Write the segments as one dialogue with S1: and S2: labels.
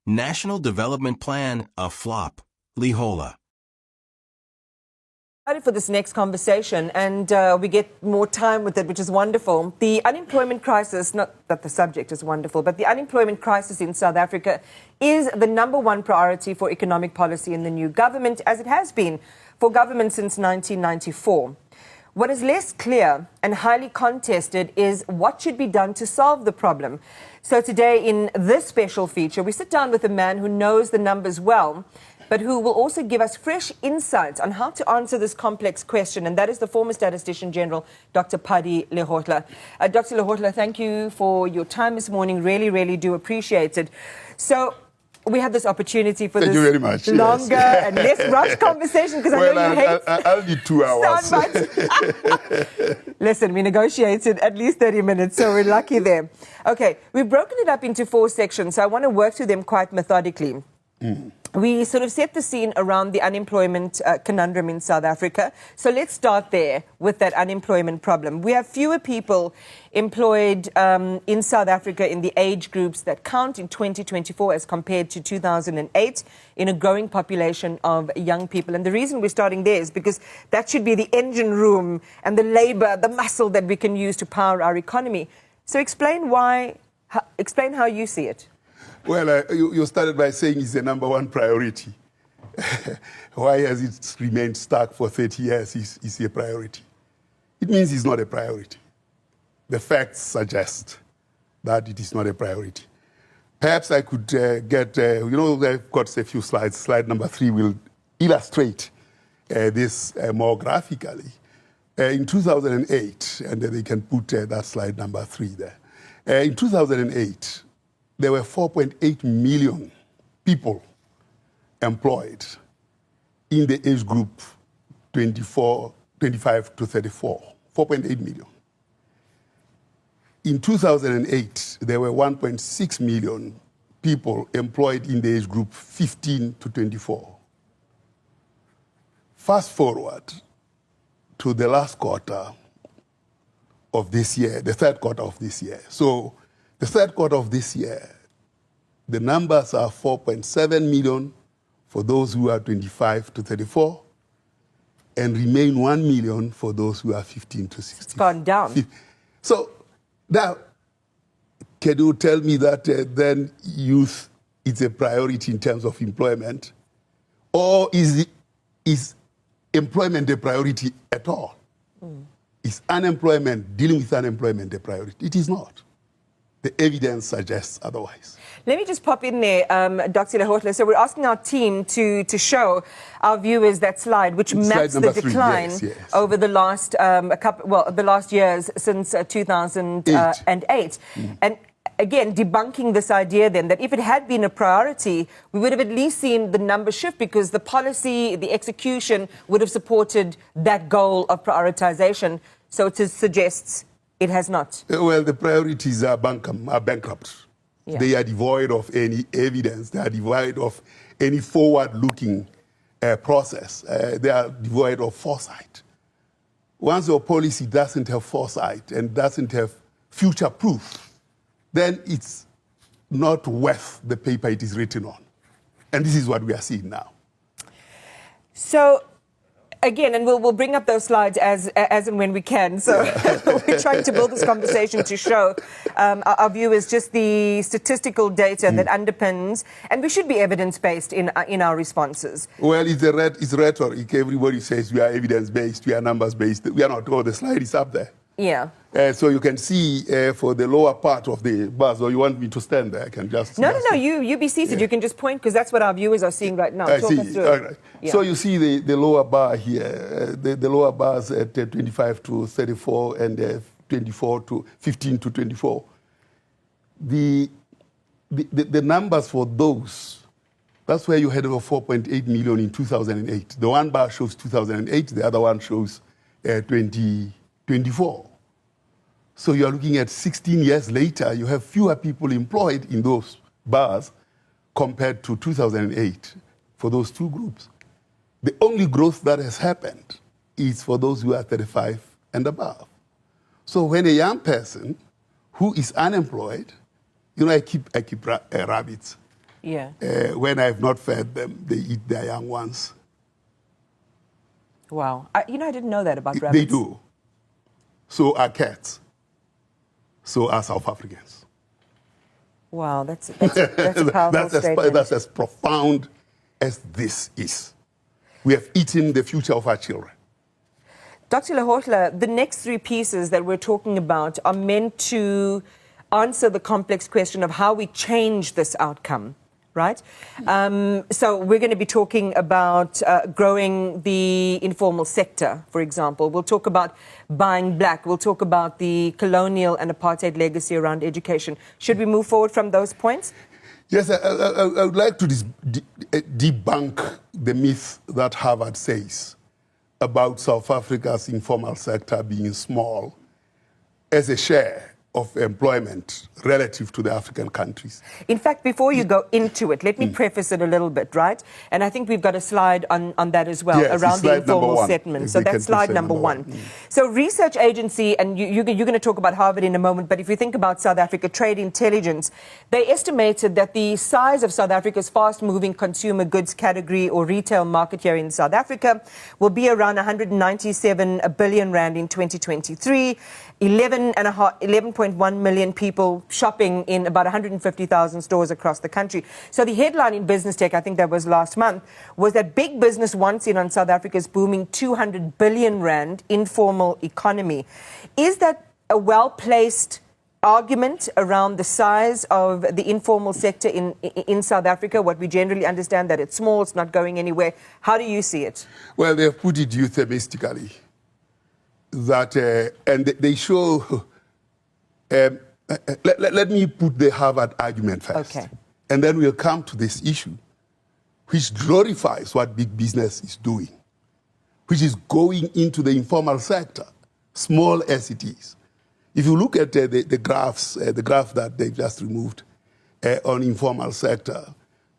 S1: National Development Plan a flop. Lehohla.
S2: For this next conversation, and we get more time with it, which is wonderful. The unemployment crisis, not that the subject is wonderful, but the unemployment crisis in South Africa is the #1 priority for economic policy in the new government, as it has been for government since 1994. What is less clear and highly contested is what should be done to solve the problem. So today in this special feature, we sit down with a man who knows the numbers well, but who will also give us fresh insights on how to answer this complex question, and that is the former Statistician General, Dr. Lehohla. Dr. Lehohla, thank you for your time this morning. Really, really do appreciate it. So we had this opportunity for
S3: Thank you very much.
S2: longer and less rushed conversation, because I know you hate
S3: I'll need 2 hours.
S2: Listen, we negotiated at least 30 minutes, so we're lucky there. Okay, we've broken it up into 4 sections, so I want to work through them quite methodically. We sort of set the scene around the unemployment conundrum in South Africa. So let's start there with that unemployment problem. We have fewer people employed in South Africa in the age groups that count in 2024 as compared to 2008 in a growing population of young people. And the reason we're starting there is because that should be the engine room and the labor, the muscle that we can use to power our economy. So explain how you see it.
S3: Well, you started by saying it's the #1 priority. Why has it remained stuck for 30 years is a priority? It means it's not a priority. The facts suggest that it is not a priority. Perhaps I could get, I've got a few slides. Slide number 3 will illustrate this more graphically. In 2008, and they can put that slide number 3 there. In 2008, there were 4.8 million people employed in the age group 25 to 34, 4.8 million. In 2008, there were 1.6 million people employed in the age group 15 to 24. Fast forward to the last quarter of this year, the third quarter of this year. So the third quarter of this year, the numbers are 4.7 million for those who are 25 to 34, and remain 1 million for those who are 15 to 16.
S2: It's gone down.
S3: So now, can you tell me that then youth is a priority in terms of employment? Or is employment a priority at all? Is unemployment, dealing with unemployment, a priority? It is not. The evidence suggests otherwise.
S2: Let me just pop in there, Dr. Lehohla. So we're asking our team to show our viewers that slide, which maps the decline over the last the last years since 2008. And again, debunking this idea then that if it had been a priority, we would have at least seen the number shift, because the policy, the execution would have supported that goal of prioritization. So it suggests it has not.
S3: Well, the priorities are bankrupt. Yeah. They are devoid of any evidence. They are devoid of any forward-looking process. They are devoid of foresight. Once your policy doesn't have foresight and doesn't have future proof, then it's not worth the paper it is written on. And this is what we are seeing now.
S2: So, again, and we'll bring up those slides as and when we can. So we're trying to build this conversation to show our viewers just the statistical data that underpins, and we should be evidence-based in our responses.
S3: Well, it's rhetoric. Everybody says we are evidence-based, we are numbers-based. We are not. Oh, the slide is up there.
S2: Yeah.
S3: So you can see for the lower part of the bus, or you want me to stand there? I can just...
S2: No, you be seated. Yeah. You can just point, because that's what our viewers are seeing right now.
S3: I see. All right. Yeah. So you see the lower bar here, the lower bars at 25 to 34 and 24 to 15 to 24. The numbers for those, that's where you had over 4.8 million in 2008. The one bar shows 2008, the other one shows 2024. So you're looking at 16 years later, you have fewer people employed in those bars compared to 2008 for those two groups. The only growth that has happened is for those who are 35 and above. So when a young person who is unemployed, I keep rabbits.
S2: Yeah.
S3: When I have not fed them, they eat their young ones.
S2: Wow. I didn't know that about rabbits.
S3: They do. So are cats. So are South Africans.
S2: Wow, that's a powerful statement.
S3: That's as profound as this is. We have eaten the future of our children.
S2: Dr. Lehohla, the next three pieces that we're talking about are meant to answer the complex question of how we change this outcome, right? So we're going to be talking about growing the informal sector, for example. We'll talk about buying black. We'll talk about the colonial and apartheid legacy around education. Should we move forward from those points?
S3: Yes, I would like to debunk the myth that Harvard says about South Africa's informal sector being small as a share of employment relative to the African countries.
S2: In fact, before you go into it, let me preface it a little bit, right? And I think we've got a slide on that as well,
S3: yes,
S2: around the informal settlement. So that's slide number one. So research agency, and you're going to talk about Harvard in a moment, but if you think about South Africa, Trade Intelligence, they estimated that the size of South Africa's fast-moving consumer goods category or retail market here in South Africa will be around 197 billion rand in 2023, 11.1 million people shopping in about 150,000 stores across the country. So the headline in Business Tech, I think that was last month, was that big business wants in on South Africa's booming 200 billion rand informal economy. Is that a well-placed argument around the size of the informal sector in South Africa? What we generally understand, that it's small, it's not going anywhere. How do you see it?
S3: Well, they have put it euphemistically. That and they show. Let me put the Harvard argument first,
S2: okay,
S3: and then we'll come to this issue, which glorifies what big business is doing, which is going into the informal sector, small as it is. If you look at the graphs, the graph that they just removed on informal sector,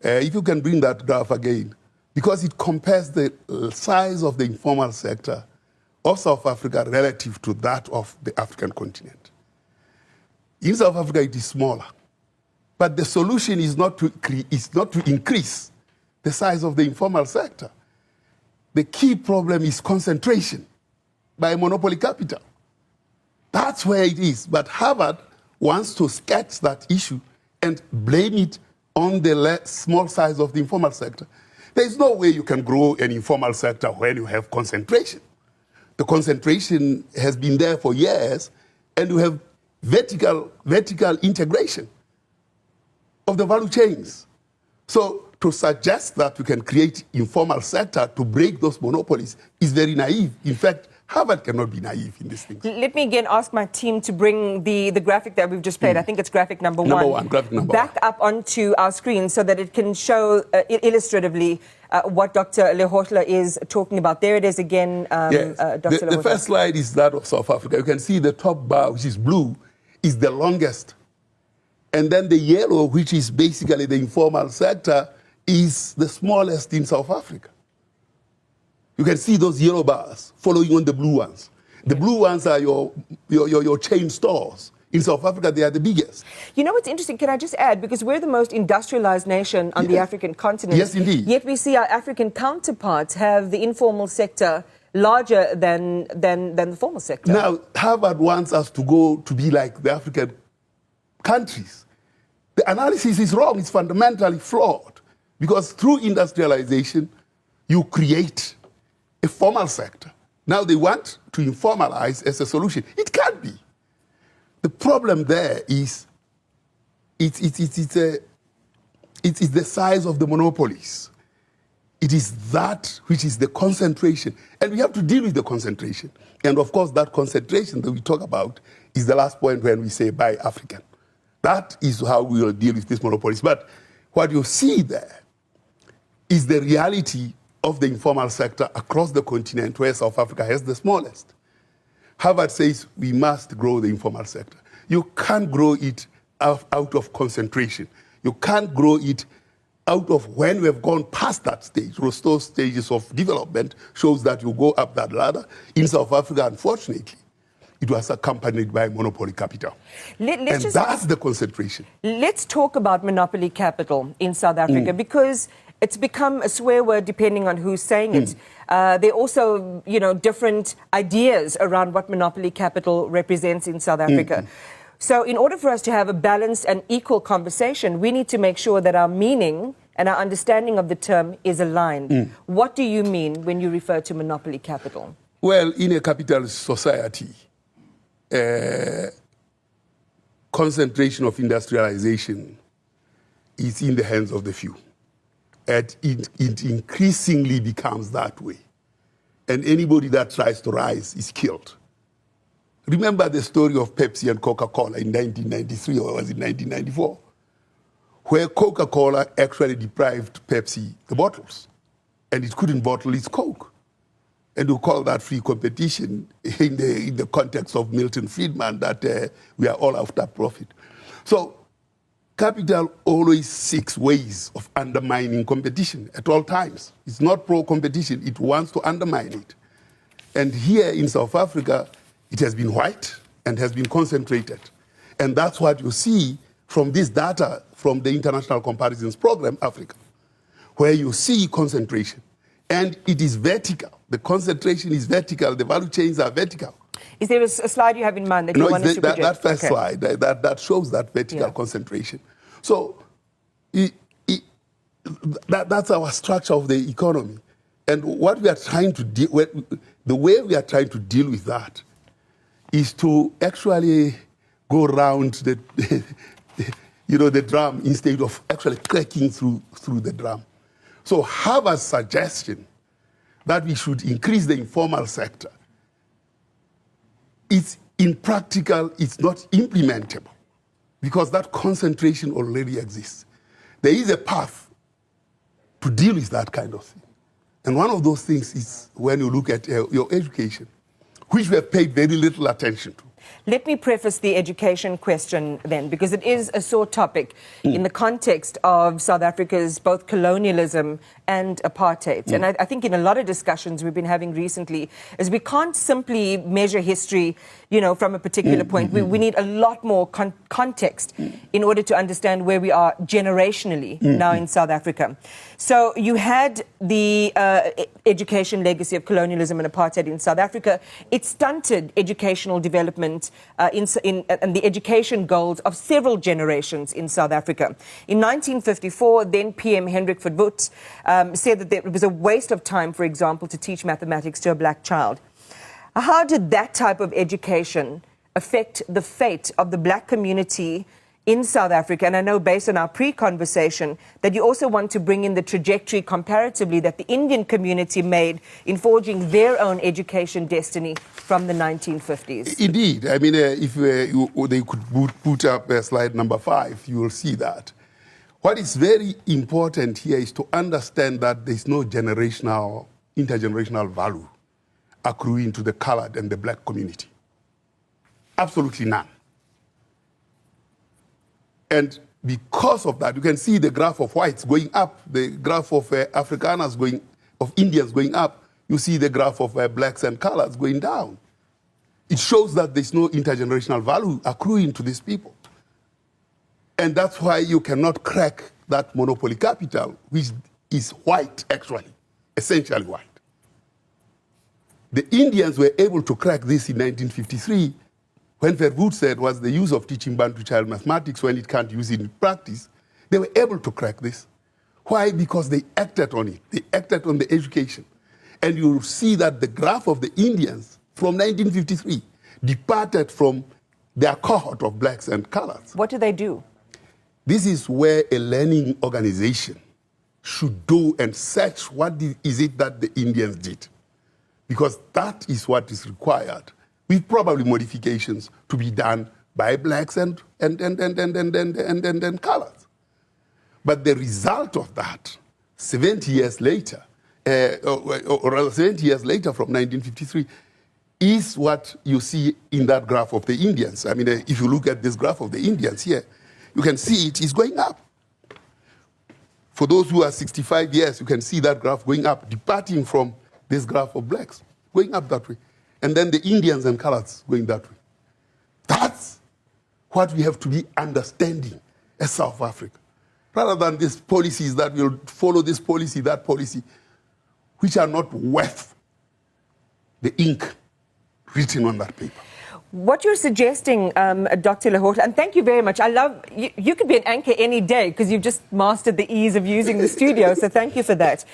S3: if you can bring that graph again, because it compares the size of the informal sector of South Africa relative to that of the African continent. In South Africa, it is smaller. But the solution is not to increase the size of the informal sector. The key problem is concentration by monopoly capital. That's where it is. But Harvard wants to sketch that issue and blame it on the small size of the informal sector. There's no way you can grow an informal sector when you have concentration. The concentration has been there for years, and you have vertical integration of the value chains. So to suggest that we can create informal sector to break those monopolies is very naive. In fact, Harvard cannot be naive in these things.
S2: Let me again ask my team to bring the graphic that we've just played. I think it's graphic number one.
S3: Graphic number
S2: back
S3: one.
S2: up onto our screen so that it can show illustratively what Dr. Lehohla is talking about. There it is again,
S3: yes.
S2: Dr. Lehohla.
S3: The first slide is that of South Africa. You can see the top bar, which is blue, is the longest. And then the yellow, which is basically the informal sector, is the smallest in South Africa. You can see those yellow bars following on the blue ones. The blue ones are your chain stores. In South Africa, they are the biggest.
S2: You know what's interesting? Can I just add, because we're the most industrialized nation on the African continent.
S3: Yes, indeed.
S2: Yet we see our African counterparts have the informal sector larger than the formal sector.
S3: Now, Harvard wants us to go to be like the African countries. The analysis is wrong. It's fundamentally flawed. Because through industrialization, you create a formal sector. Now they want to informalize as a solution. It can't be. The problem there is it's the size of the monopolies. It is that which is the concentration. And we have to deal with the concentration. And of course, that concentration that we talk about is the last point when we say buy African. That is how we will deal with these monopolies. But what you see there is the reality of the informal sector across the continent, where South Africa has the smallest. Harvard says we must grow the informal sector. You can't grow it out of concentration. You can't grow it out of when we have gone past that stage. Those stages of development shows that you go up that ladder. In South Africa, unfortunately, it was accompanied by monopoly capital. That's the concentration.
S2: Let's talk about monopoly capital in South Africa because it's become a swear word depending on who's saying it. There are also, different ideas around what monopoly capital represents in South Africa. So in order for us to have a balanced and equal conversation, we need to make sure that our meaning and our understanding of the term is aligned. What do you mean when you refer to monopoly capital?
S3: Well, in a capitalist society, concentration of industrialization is in the hands of the few. And it increasingly becomes that way. And anybody that tries to rise is killed. Remember the story of Pepsi and Coca-Cola in 1993, or was it 1994? Where Coca-Cola actually deprived Pepsi the bottles, and it couldn't bottle its Coke. And we call that free competition in the context of Milton Friedman, that we are all after profit. So capital always seeks ways of undermining competition at all times. It's not pro-competition, it wants to undermine it. And here in South Africa, it has been white and has been concentrated. And that's what you see from this data from the International Comparisons Program, Africa, where you see concentration. And it is vertical. The concentration is vertical. The value chains are vertical.
S2: Is there a slide you have in mind that you want us to project?
S3: That first slide, that shows that vertical concentration. So that's our structure of the economy. And what we are trying to deal with, the way we are trying to deal with that is to actually go around the drum instead of actually cracking through the drum. So Harvard's suggestion that we should increase the informal sector, it's impractical, it's not implementable, because that concentration already exists. There is a path to deal with that kind of thing. And one of those things is when you look at your education, which we have paid very little attention to.
S2: Let me preface the education question then, because it is a sore topic in the context of South Africa's both colonialism and apartheid. And I think in a lot of discussions we've been having recently is we can't simply measure history, from a particular point. We need a lot more context in order to understand where we are generationally now in South Africa. So you had the education legacy of colonialism and apartheid in South Africa. It stunted educational development and the education goals of several generations in South Africa. In 1954, then PM Hendrik Verwoerd said that it was a waste of time, for example, to teach mathematics to a black child. How did that type of education affect the fate of the black community in South Africa? And I know based on our pre-conversation that you also want to bring in the trajectory comparatively that the Indian community made in forging their own education destiny from the 1950s.
S3: Indeed. I mean, if they could put up slide number 5, you will see that. What is very important here is to understand that there's no intergenerational value accruing to the colored and the black community. Absolutely none. And because of that, you can see the graph of whites going up, the graph of Afrikaners of Indians going up. You see the graph of blacks and colors going down. It shows that there's no intergenerational value accruing to these people. And that's why you cannot crack that monopoly capital, which is white, actually, essentially white. The Indians were able to crack this in 1953 when Verwoerd said was the use of teaching Bantu child mathematics when it can't use it in practice. They were able to crack this. Why? Because they acted on it. They acted on the education. And you see that the graph of the Indians from 1953 departed from their cohort of blacks and colors.
S2: What do they do?
S3: This is where a learning organization should do and search what is it that the Indians did. Because that is what is required, with probably modifications to be done by blacks and colors. But the result of that, 70 years later, or rather 70 years later from 1953, is what you see in that graph of the Indians. I mean, if you look at this graph of the Indians here, you can see it is going up. For those who are 65 years, you can see that graph going up, departing from this graph of blacks, going up that way. and then the Indians and coloreds going that way. That's what we have to be understanding as South Africa, rather than these policies that will follow this policy, that policy, which are not worth the ink written on that paper.
S2: What you're suggesting, Dr. Lehohla, and thank you very much. I love, you could be an anchor any day because you've just mastered the ease of using the studio, so thank you for that.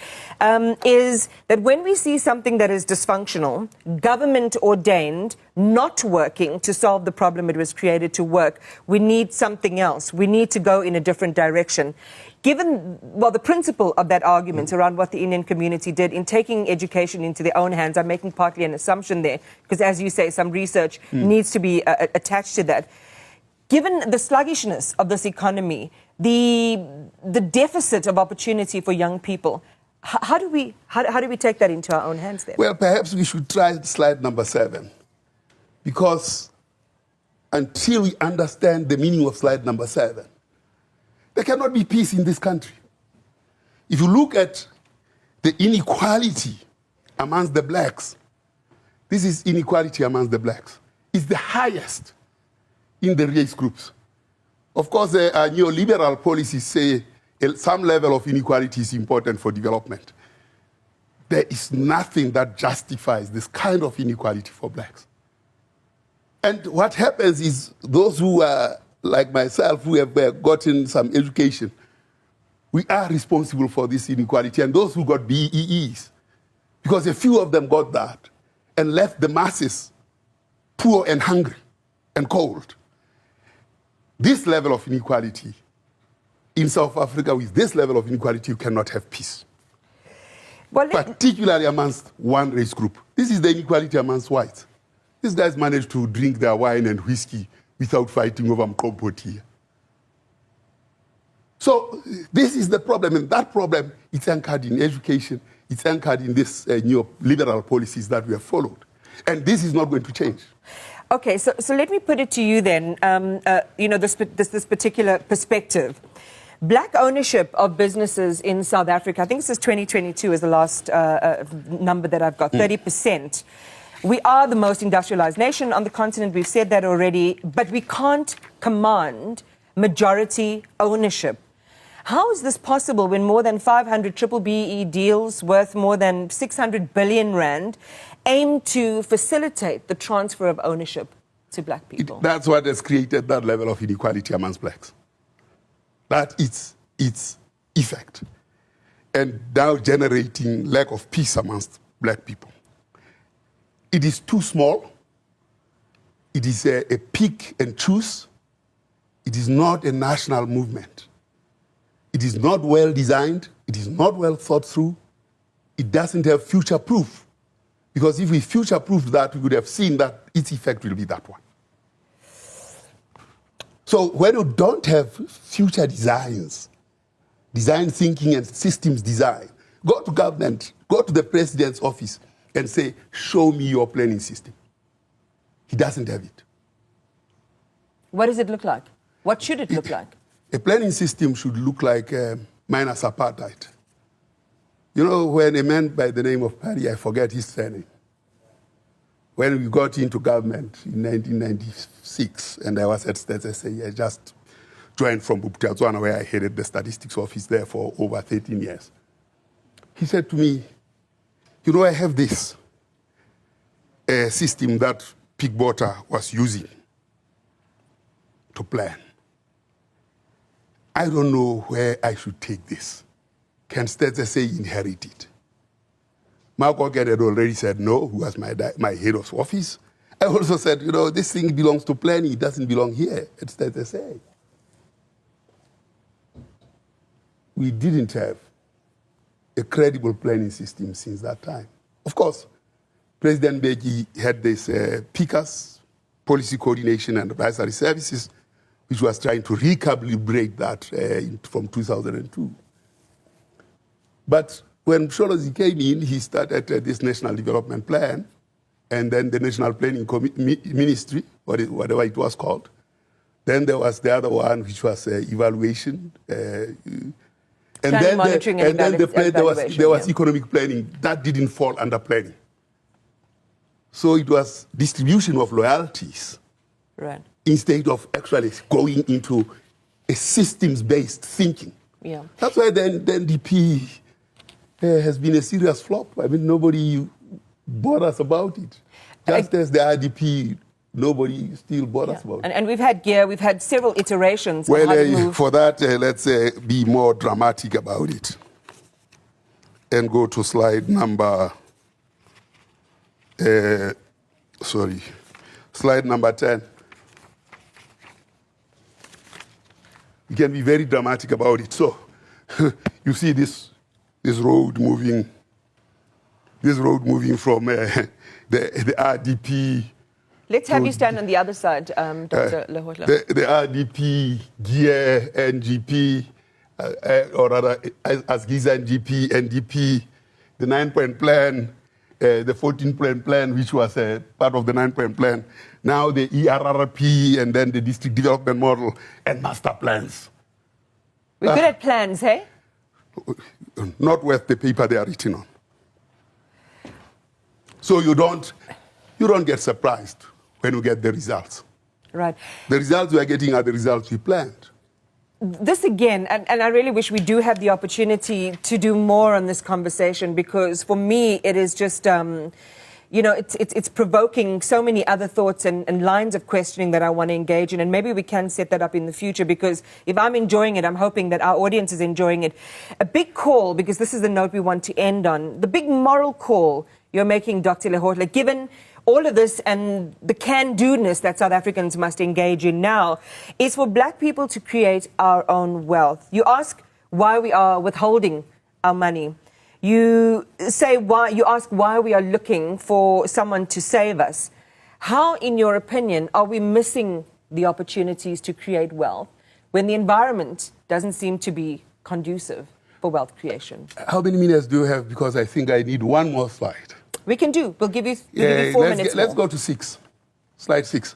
S2: Is that when we see something that is dysfunctional, government ordained, not working to solve the problem it was created to work, we need something else. We need to go in a different direction. Given, well, the principle of that argument around what the Indian community did in taking education into their own hands, I'm making partly an assumption there, because as you say, some research needs to be attached to that. Given the sluggishness of this economy, the deficit of opportunity for young people, how do we take that into our own hands then?
S3: Well, perhaps we should try slide number 7, because until we understand the meaning of slide number 7, there cannot be peace in this country. If you look at the inequality amongst the blacks, this is inequality amongst the blacks. It's the highest in the race groups. Of course, neoliberal policies say some level of inequality is important for development. There is nothing that justifies this kind of inequality for blacks. And what happens is those who are like myself, who have gotten some education, we are responsible for this inequality, and those who got BEEs, because a few of them got that and left the masses poor and hungry and cold. This level of inequality in South Africa, with this level of inequality, you cannot have peace. Well, particularly amongst one race group. This is the inequality amongst whites. These guys managed to drink their wine and whiskey without fighting over Mkompoti here. So this is the problem, and that problem, it's anchored in education, it's anchored in this neoliberal policies that we have followed. And this is not going to change.
S2: Okay, so let me put it to you then, this particular perspective. Black ownership of businesses in South Africa, I think this is 2022 is the last number that I've got, 30%. We are the most industrialized nation on the continent, we've said that already, but we can't command majority ownership. How is this possible when more than 500 triple BE deals worth more than 600 billion rand aim to facilitate the transfer of ownership to black people?
S3: That's what has created that level of inequality amongst blacks. That is its effect. And now generating lack of peace amongst black people. It is too small. It is a pick and choose. It is not a national movement. It is not well designed. It is not well thought through. It doesn't have future proof. Because if we future proofed that, we would have seen that its effect will be that one. So when you don't have future designs, design thinking and systems design, go to government, go to the president's office and say, show me your planning system. He doesn't have it.
S2: What does it look like? What should it look like?
S3: A planning system should look like minus apartheid. You know, when a man by the name of Paddy, I forget his surname, when we got into government in 1996, and I was at Stats SA, I just joined from Bophuthatswana, where I headed the statistics office there for over 13 years. He said to me, you know, I have this system that Pig Bota was using to plan. I don't know where I should take this. Can Stats SA inherit it? Mark Ockett had already said no, who was my head of office. I also said, you know, this thing belongs to planning. It doesn't belong here at Stats SA. We didn't have a credible planning system since that time. Of course, President Mbeki had this PICAS, Policy Coordination and Advisory Services, which was trying to recalibrate that from 2002. But when Msholozi came in, he started this National Development Plan, and then the National Planning Ministry, whatever it was called. Then there was the other one, which was evaluation. And then there was economic planning. That didn't fall under planning. So it was distribution of loyalties
S2: Right.
S3: instead of actually going into a systems-based thinking.
S2: Yeah.
S3: That's why the NDP has been a serious flop. I mean, nobody bothers about it. Just as the IDP, nobody still bothers about it.
S2: And we've had several iterations.
S3: Well,
S2: of how to move.
S3: for that, let's be more dramatic about it and go to slide number, slide number 10. We can be very dramatic about it. So, you see this road moving from the RDP.
S2: Let's have you stand on the other side, Dr. Lehohla.
S3: The RDP, GIA, NGP, or rather, as Giza NGP, NDP, the 9-point plan, the 14-point plan, which was part of the 9-point plan, now the ERRP, and then the district development model, and master plans.
S2: We're good at plans, hey?
S3: Not worth the paper they are written on. So you don't get surprised when you get the results.
S2: Right.
S3: The results we are getting are the results we planned.
S2: This again, and I really wish we do have the opportunity to do more on this conversation, because for me it is just, it's provoking so many other thoughts and lines of questioning that I want to engage in, and maybe we can set that up in the future, because if I'm enjoying it, I'm hoping that our audience is enjoying it. A big call, because this is the note we want to end on, the big moral call you're making, Dr. Lehohla, given all of this and the can-do-ness that South Africans must engage in now, is for black people to create our own wealth. You ask why we are withholding our money. You ask why we are looking for someone to save us. How, in your opinion, are we missing the opportunities to create wealth when the environment doesn't seem to be conducive for wealth creation?
S3: How many minutes do you have? Because I think I need one more slide.
S2: We can do. We'll give you 4 minutes
S3: Let's go to 6. Slide 6.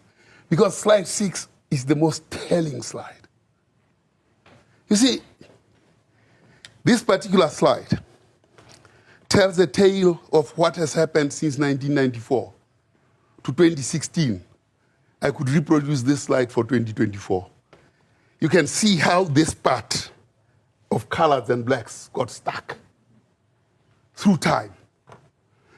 S3: Because slide 6 is the most telling slide. You see, this particular slide tells a tale of what has happened since 1994 to 2016. I could reproduce this slide for 2024. You can see how this part of colors and blacks got stuck through time.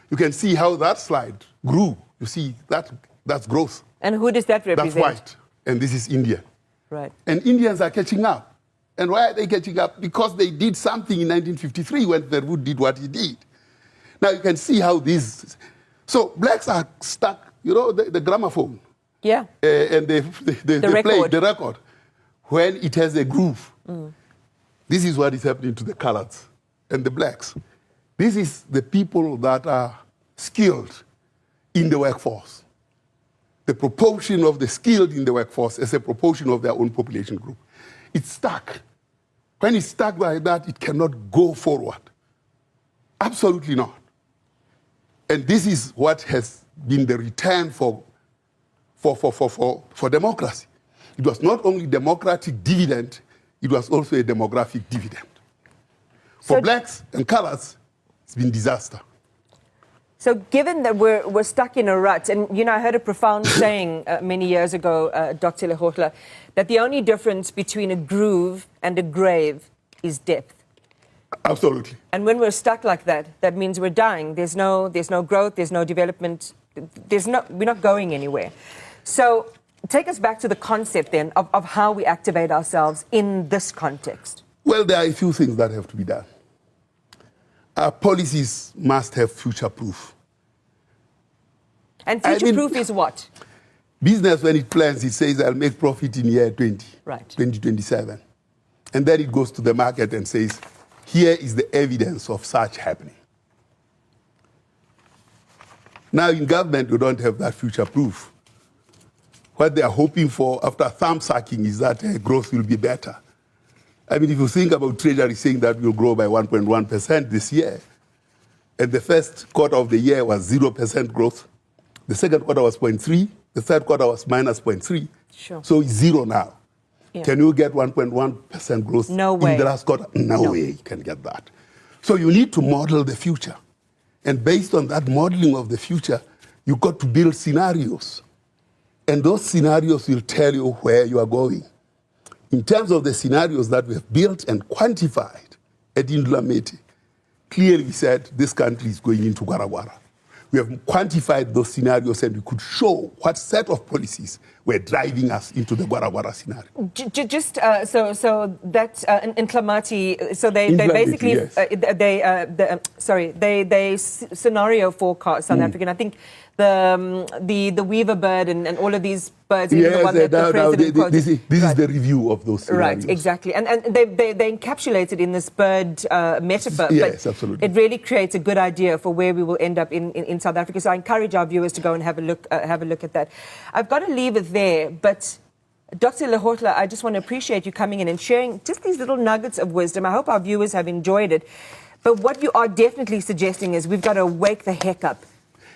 S3: You can see how that slide grew. You see, that's growth.
S2: And who does that represent?
S3: That's white, and this is India.
S2: Right.
S3: And Indians are catching up. And why are they catching up? Because they did something in 1953 when Verwoerd did what he did. Now you can see how these... So blacks are stuck, the gramophone.
S2: Yeah.
S3: And they play the record when it has a groove.
S2: Mm.
S3: This is what is happening to the colors and the blacks. This is the people that are skilled in the workforce. The proportion of the skilled in the workforce as a proportion of their own population group. It's stuck. When it's stuck like that, it cannot go forward. Absolutely not. And this is what has been the return for democracy. It was not only democratic dividend, it was also a demographic dividend. For blacks and colors, it's been disaster.
S2: So given that we're stuck in a rut, and I heard a profound saying many years ago, Dr. Lehohla, that the only difference between a groove and a grave is depth.
S3: Absolutely.
S2: And when we're stuck like that, that means we're dying. There's no growth, there's no development, we're not going anywhere. So take us back to the concept then of how we activate ourselves in this context.
S3: Well, there are a few things that have to be done. Our policies must have future-proof.
S2: And future-proof is what?
S3: Business, when it plans, it says, I'll make profit in year 20,
S2: right.
S3: 2027. And then it goes to the market and says, here is the evidence of such happening. Now, in government, you don't have that future-proof. What they are hoping for after thumb-sucking is that growth will be better. I mean, if you think about Treasury saying that we'll grow by 1.1% this year, and the first quarter of the year was 0% growth, the second quarter was 0.3%, the third quarter was minus 0.3%.
S2: Sure.
S3: So it's zero now.
S2: Yeah.
S3: Can you get 1.1% growth in the last quarter? No way you can get that. So you need to model the future. And based on that modeling of the future, You've got to build scenarios. And those scenarios will tell you where you are going. In terms of the scenarios that we have built and quantified at Indulamete, clearly we said this country is going into Gwara. We have quantified those scenarios and we could show what set of policies were driving us into the Gwara scenario.
S2: Just so that in Klamati, so they basically
S3: yes.
S2: they scenario forecast South African. I think the weaver bird and all of these birds.
S3: Yes,
S2: the one that the president quoted.
S3: This is the review of those scenarios.
S2: Right, exactly, and they encapsulate it in this bird metaphor.
S3: Yes,
S2: but
S3: absolutely.
S2: It really creates a good idea for where we will end up in South Africa. So I encourage our viewers to go and have a look at that. I've got to leave it there, but Dr. Lehohla, I just want to appreciate you coming in and sharing just these little nuggets of wisdom. I hope our viewers have enjoyed it. But what you are definitely suggesting is we've got to wake the heck up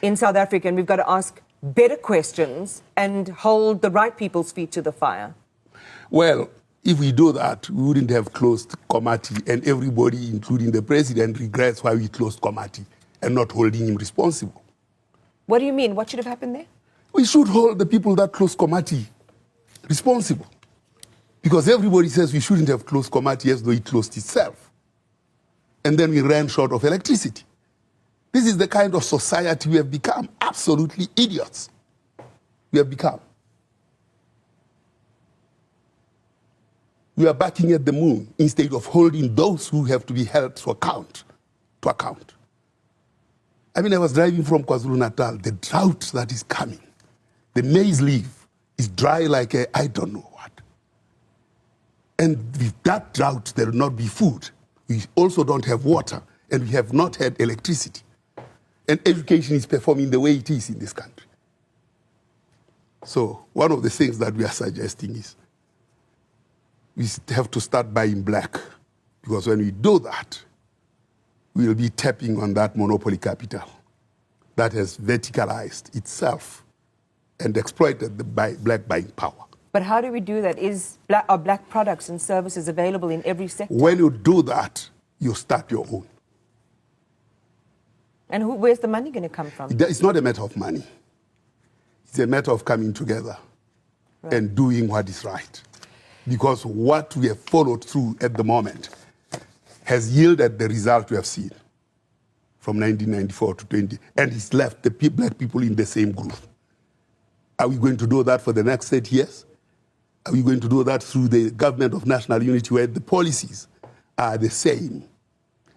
S2: in South Africa, and we've got to ask better questions and hold the right people's feet to the fire.
S3: Well, if we do that, we wouldn't have closed Komati, and everybody, including the president, regrets why we closed Komati and not holding him responsible.
S2: What do you mean? What should have happened there?
S3: We should hold the people that closed Komati responsible. Because everybody says we shouldn't have closed Komati as though it closed itself. And then we ran short of electricity. This is the kind of society we have become. Absolutely idiots we have become. We are backing at the moon instead of holding those who have to be held to account. I mean, I was driving from KwaZulu-Natal, the drought that is coming. The maize leaf is dry like I don't know what. And with that drought, there will not be food. We also don't have water, and we have not had electricity. And education is performing the way it is in this country. So one of the things that we are suggesting is we have to start buying black, because when we do that, we will be tapping on that monopoly capital that has verticalized itself and exploited the black buying power.
S2: But how do we do that? Are black products and services available in every sector?
S3: When you do that, you start your own.
S2: And where's the money going to come from?
S3: It's not a matter of money. It's a matter of coming together and doing what is right. Because what we have followed through at the moment has yielded the result we have seen from 1994 to 20, and it's left the black people in the same group. Are we going to do that for the next 30 years? Are we going to do that through the government of national unity, where the policies are the same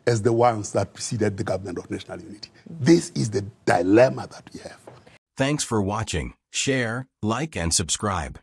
S3: as the ones that preceded the government of national unity? This is the dilemma that we have.
S1: Thanks for watching. Share, like, and subscribe.